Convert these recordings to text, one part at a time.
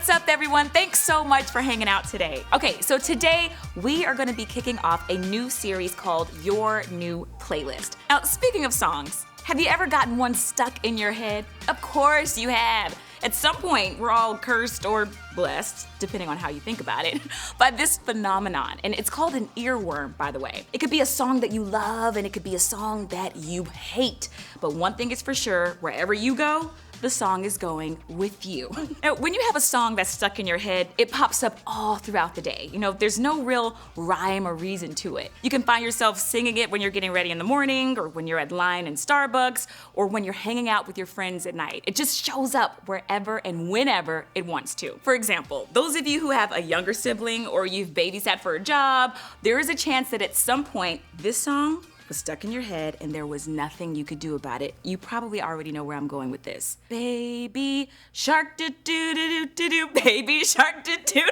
What's up, everyone? Thanks so much for hanging out today. Okay, so today we are gonna be kicking off a new series called Your New Playlist. Now, speaking of songs, have you ever gotten one stuck in your head? Of course you have. At some point, we're all cursed or blessed, depending on how you think about it, by this phenomenon. And it's called an earworm, by the way. It could be a song that you love, and it could be a song that you hate. But one thing is for sure, wherever you go, the song is going with you. Now, when you have a song that's stuck in your head, it pops up all throughout the day. You know, there's no real rhyme or reason to it. You can find yourself singing it when you're getting ready in the morning, or when you're at line in Starbucks, or when you're hanging out with your friends at night. It just shows up wherever and whenever it wants to. For example, those of you who have a younger sibling or you've babysat for a job, there is a chance that at some point, this song was stuck in your head and there was nothing you could do about it. You probably already know where I'm going with this. Baby shark do do do do do, baby shark do do.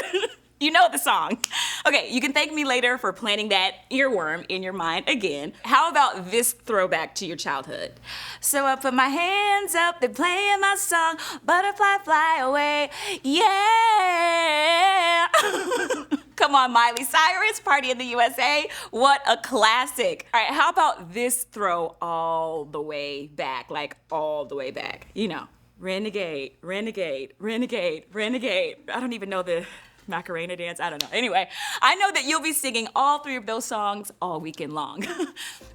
You know the song. Okay, you can thank me later for planting that earworm in your mind again. How about this throwback to your childhood? So I put my hands up, they're playing my song, butterfly fly away, yeah. Come on, Miley Cyrus, Party in the USA. What a classic. All right, how about this throw all the way back, like all the way back? You know, renegade, renegade, renegade, renegade. I don't even know the Macarena dance, I don't know. Anyway, I know that you'll be singing all three of those songs all weekend long.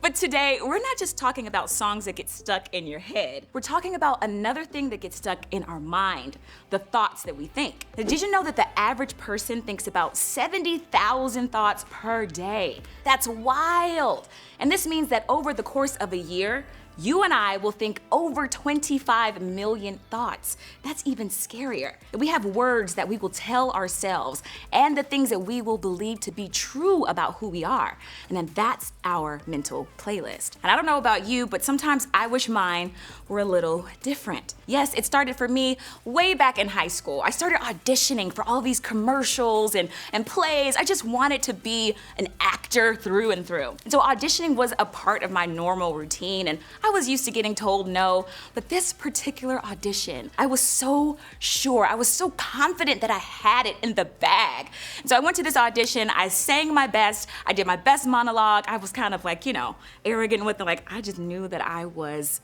But today, we're not just talking about songs that get stuck in your head. We're talking about another thing that gets stuck in our mind, the thoughts that we think. Now, did you know that the average person thinks about 70,000 thoughts per day? That's wild. And this means that over the course of a year, you and I will think over 25 million thoughts. That's even scarier. We have words that we will tell ourselves and the things that we will believe to be true about who we are. And then that's our mental playlist. And I don't know about you, but sometimes I wish mine were a little different. Yes, it started for me way back in high school. I started auditioning for all these commercials and plays. I just wanted to be an actor through and through. And so auditioning was a part of my normal routine, and I was used to getting told no, but this particular audition, I was so sure, I was so confident that I had it in the bag. And so I went to this audition, I sang my best, I did my best monologue, I was kind of like, you know, arrogant with it, like I just knew that I was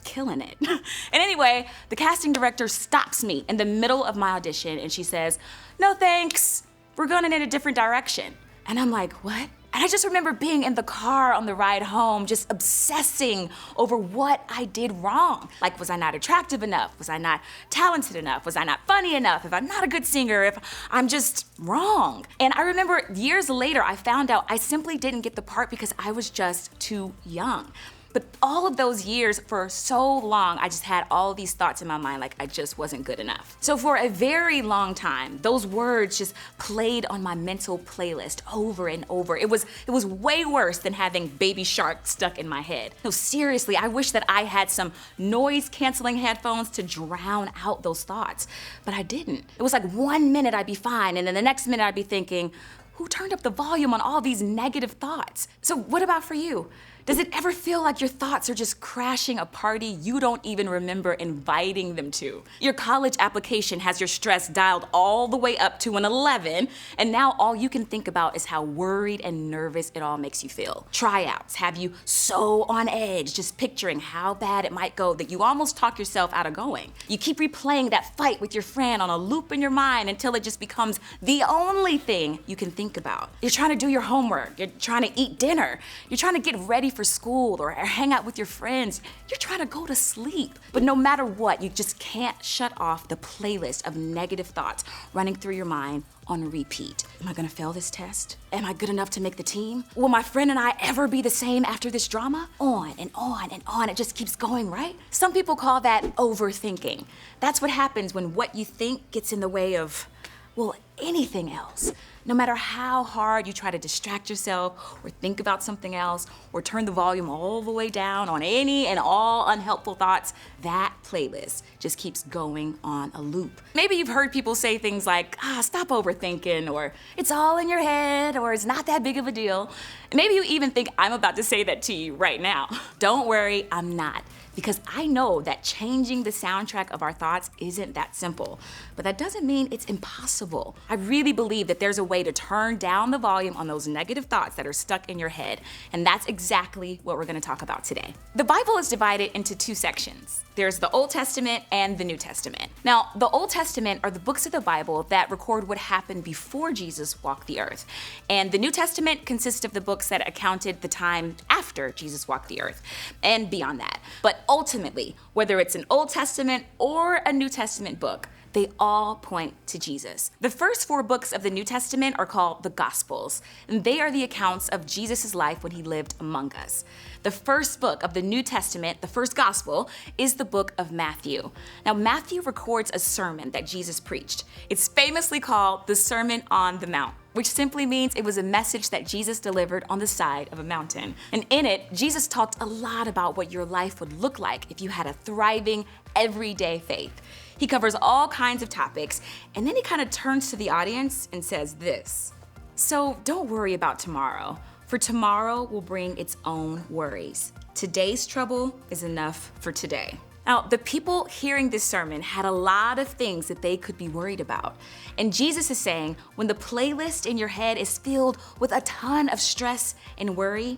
killing it. And anyway, the casting director stops me in the middle of my audition and she says, "No thanks, we're going in a different direction." And I'm like, what? And I just remember being in the car on the ride home, just obsessing over what I did wrong. Like, was I not attractive enough? Was I not talented enough? Was I not funny enough? If I'm not a good singer, if I'm just wrong. And I remember years later, I found out I simply didn't get the part because I was just too young. But all of those years, for so long, I just had all these thoughts in my mind like I just wasn't good enough. So for a very long time, those words just played on my mental playlist over and over. It was way worse than having Baby Shark stuck in my head. No, seriously, I wish that I had some noise-canceling headphones to drown out those thoughts, but I didn't. It was like 1 minute I'd be fine, and then the next minute I'd be thinking, who turned up the volume on all these negative thoughts? So what about for you? Does it ever feel like your thoughts are just crashing a party you don't even remember inviting them to? Your college application has your stress dialed all the way up to an 11, and now all you can think about is how worried and nervous it all makes you feel. Tryouts have you so on edge, just picturing how bad it might go that you almost talk yourself out of going. You keep replaying that fight with your friend on a loop in your mind until it just becomes the only thing you can think about. You're trying to do your homework, you're trying to eat dinner, you're trying to get ready for school or hang out with your friends. You're trying to go to sleep. But no matter what, you just can't shut off the playlist of negative thoughts running through your mind on repeat. Am I gonna fail this test? Am I good enough to make the team? Will my friend and I ever be the same after this drama? On and on and on, it just keeps going, right? Some people call that overthinking. That's what happens when what you think gets in the way of, well, anything else. No matter how hard you try to distract yourself or think about something else or turn the volume all the way down on any and all unhelpful thoughts, that playlist just keeps going on a loop. Maybe you've heard people say things like, stop overthinking, or it's all in your head, or it's not that big of a deal. Maybe you even think I'm about to say that to you right now. Don't worry, I'm not. because I know that changing the soundtrack of our thoughts isn't that simple, but that doesn't mean it's impossible. I really believe that there's a way to turn down the volume on those negative thoughts that are stuck in your head, and that's exactly what we're gonna talk about today. The Bible is divided into two sections. There's the Old Testament and the New Testament. Now, the Old Testament are the books of the Bible that record what happened before Jesus walked the earth, and the New Testament consists of the books that accounted the time after Jesus walked the earth, and beyond that. But ultimately, whether it's an Old Testament or a New Testament book, they all point to Jesus. The first 4 books of the New Testament are called the Gospels, and they are the accounts of Jesus' life when he lived among us. The first book of the New Testament, the first gospel, is the book of Matthew. Now, Matthew records a sermon that Jesus preached. It's famously called the Sermon on the Mount, which simply means it was a message that Jesus delivered on the side of a mountain. And in it, Jesus talked a lot about what your life would look like if you had a thriving, everyday faith. He covers all kinds of topics, and then he kind of turns to the audience and says this: "So don't worry about tomorrow, for tomorrow will bring its own worries. Today's trouble is enough for today." Now, the people hearing this sermon had a lot of things that they could be worried about. And Jesus is saying, when the playlist in your head is filled with a ton of stress and worry,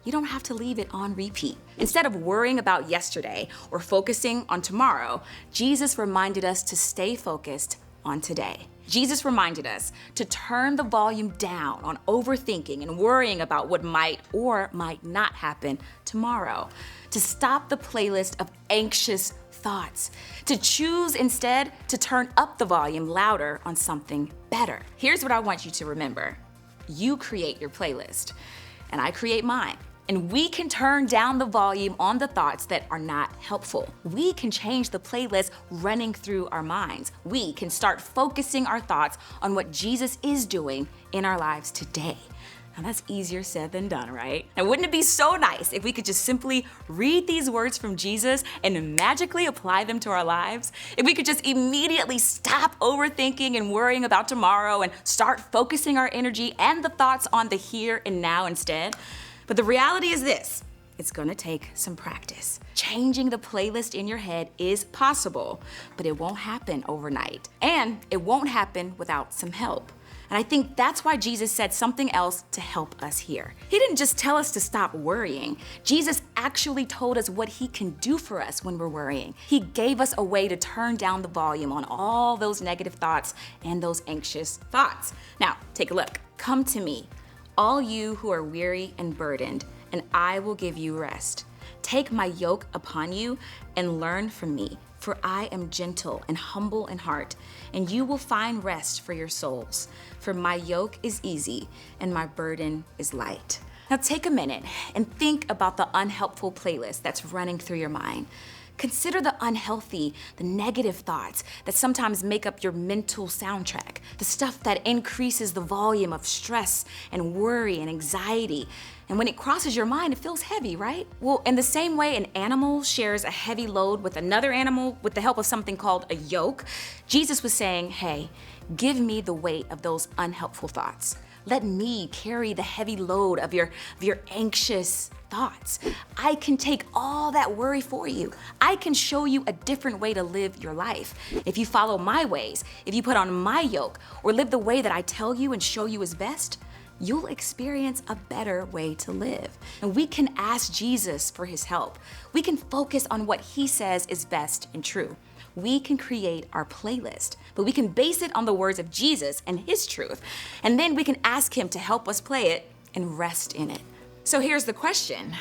you don't have to leave it on repeat. Instead of worrying about yesterday or focusing on tomorrow, Jesus reminded us to stay focused on today. Jesus reminded us to turn the volume down on overthinking and worrying about what might or might not happen tomorrow, to stop the playlist of anxious thoughts, to choose instead to turn up the volume louder on something better. Here's what I want you to remember. You create your playlist, and I create mine. And we can turn down the volume on the thoughts that are not helpful. We can change the playlist running through our minds. We can start focusing our thoughts on what Jesus is doing in our lives today. Now that's easier said than done, right? And wouldn't it be so nice if we could just simply read these words from Jesus and magically apply them to our lives? If we could just immediately stop overthinking and worrying about tomorrow and start focusing our energy and the thoughts on the here and now instead? But the reality is this: it's gonna take some practice. Changing the playlist in your head is possible, but it won't happen overnight. And it won't happen without some help. And I think that's why Jesus said something else to help us here. He didn't just tell us to stop worrying. Jesus actually told us what he can do for us when we're worrying. He gave us a way to turn down the volume on all those negative thoughts and those anxious thoughts. Now, take a look. "Come to me, all you who are weary and burdened, and I will give you rest. Take my yoke upon you and learn from me, for I am gentle and humble in heart, and you will find rest for your souls. For my yoke is easy and my burden is light." Now take a minute and think about the unhelpful playlist that's running through your mind. Consider the unhealthy, the negative thoughts that sometimes make up your mental soundtrack, the stuff that increases the volume of stress and worry and anxiety. And when it crosses your mind, it feels heavy, right? Well, in the same way an animal shares a heavy load with another animal with the help of something called a yoke, Jesus was saying, hey, give me the weight of those unhelpful thoughts. Let me carry the heavy load of your anxious thoughts. I can take all that worry for you. I can show you a different way to live your life. If you follow my ways, if you put on my yoke, or live the way that I tell you and show you is best, you'll experience a better way to live. And we can ask Jesus for his help. We can focus on what he says is best and true. We can create our playlist, but we can base it on the words of Jesus and his truth. And then we can ask him to help us play it and rest in it. So here's the question: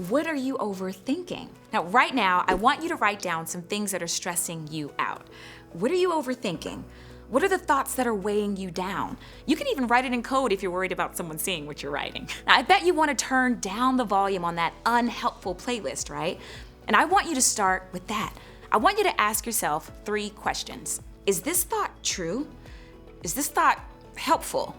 what are you overthinking? Now, right now, I want you to write down some things that are stressing you out. What are you overthinking? What are the thoughts that are weighing you down? You can even write it in code if you're worried about someone seeing what you're writing. Now, I bet you want to turn down the volume on that unhelpful playlist, right? And I want you to start with that. I want you to ask yourself 3 questions. Is this thought true? Is this thought helpful?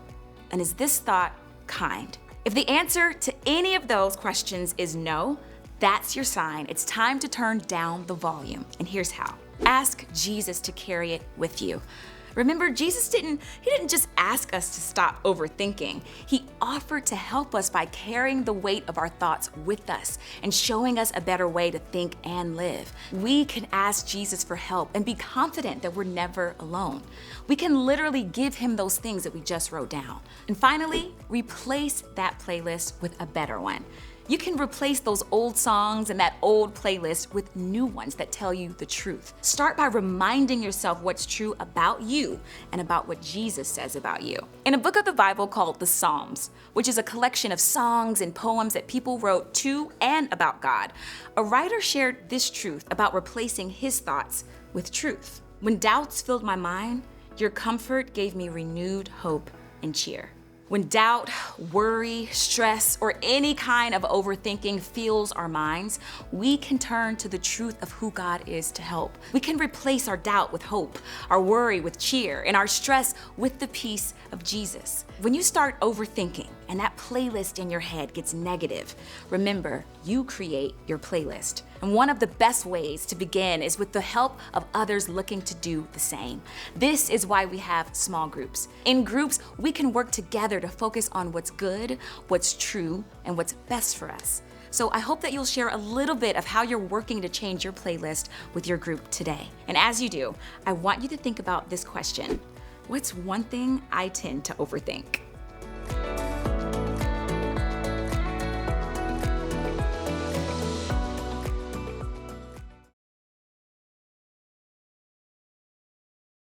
And is this thought kind? If the answer to any of those questions is no, that's your sign. It's time to turn down the volume. And here's how. Ask Jesus to carry it with you. Remember, he didn't just ask us to stop overthinking. He offered to help us by carrying the weight of our thoughts with us and showing us a better way to think and live. We can ask Jesus for help and be confident that we're never alone. We can literally give him those things that we just wrote down. And finally, replace that playlist with a better one. You can replace those old songs and that old playlist with new ones that tell you the truth. Start by reminding yourself what's true about you and about what Jesus says about you. In a book of the Bible called the Psalms, which is a collection of songs and poems that people wrote to and about God, a writer shared this truth about replacing his thoughts with truth. When doubts filled my mind, your comfort gave me renewed hope and cheer. When doubt, worry, stress, or any kind of overthinking fills our minds, we can turn to the truth of who God is to help. We can replace our doubt with hope, our worry with cheer, and our stress with the peace of Jesus. When you start overthinking and that playlist in your head gets negative, remember, you create your playlist. And one of the best ways to begin is with the help of others looking to do the same. This is why we have small groups. In groups, we can work together to focus on what's good, what's true, and what's best for us. So I hope that you'll share a little bit of how you're working to change your playlist with your group today. And as you do, I want you to think about this question. What's one thing I tend to overthink?